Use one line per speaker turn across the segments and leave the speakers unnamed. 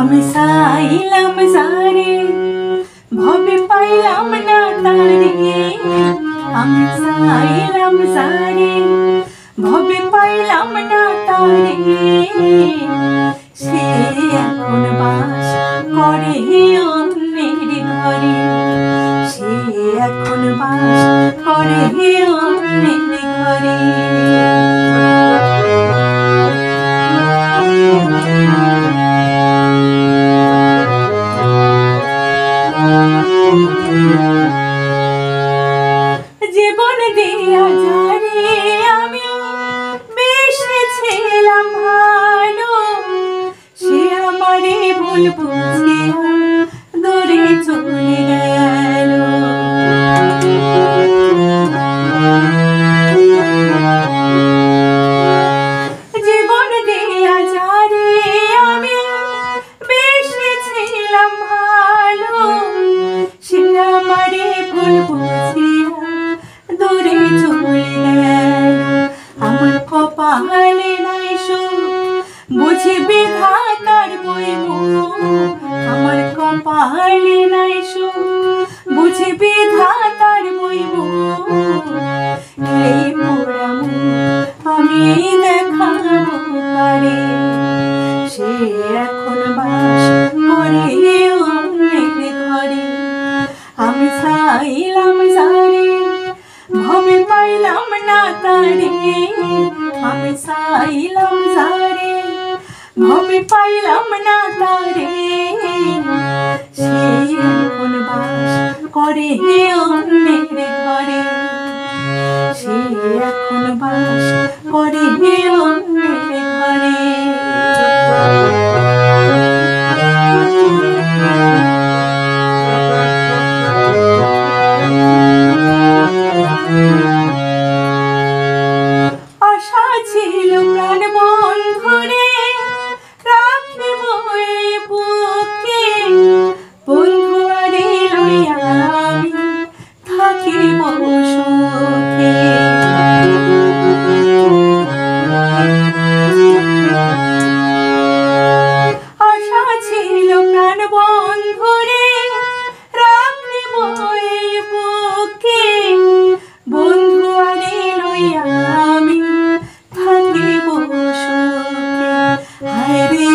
আমি চাইলাম যারে ভবে পাইলাম না তারে, আমি চাইলাম যারে ভবে পাইলাম না তারে, সে এখন বাস করে অন্যের ঘরে, সে এখন বাস করে অন্যের ঘরে। জীবন দিয়া যারে আমি বেসেছিলাম ভালো, সে আমারে ভুল বুঝিয়া দূরে চলে গেল। জীবন দিয়া যারে আমি বেসেছিলাম ভালো, সে আমারে ভুল বুঝিয়া দূরে চলে গেল। আমার কপালে নাই সুখ বুঝি বিধাতার বইমুখ, আমার কপালে নাই সুখ বুঝি বিধাতার বইমুখ, এই পোড়া মুখ আমি দেখাবো কারে, সে এখন বাস করে অন্যের ঘরে। আমি চাইলাম যারে ভবে পাইলাম না তারে, আমি চাইলাম যারে ভবে পাইলাম না তারে, সে এখন বাস করে অন্যের ঘরে, সে এখন বাস করে অন্যের ঘরে। আশা ছিল প্রাণ বন্ধুরে রাখিব এই বুকে, বন্ধু আরে লইয়া আমি থাকিব সুখে। আশা ছিল প্রাণ বন্ধুরে রাখিব এই বুকে, বন্ধু আরে লইয়া আমি থাকিব সুখে। হায় রে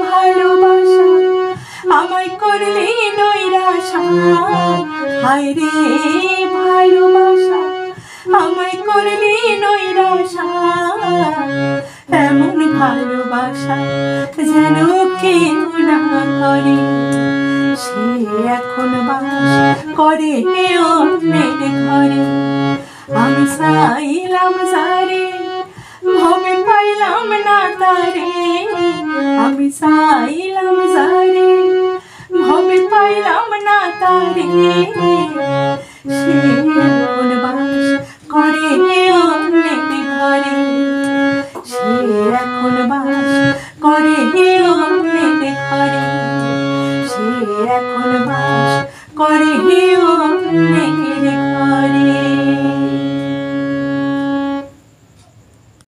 ভালোবাসা আমায় করলি নৈরাশা, হায় রে ভালোবাসা আমায় করলি নৈরাশা, এমন ভালোবাসা যেন কেউ না করে, সে এখন বাস করে অন্যের ঘরে। আমি চাইলাম যারে ভবে পাইলাম না তারে, আমি চাইলাম যারে ভবে পাইলাম না তারে, সে এখন বাস করে অন্যের ঘরে, সে এখন বাস করে অন্যের ঘরে, সে এখন বাস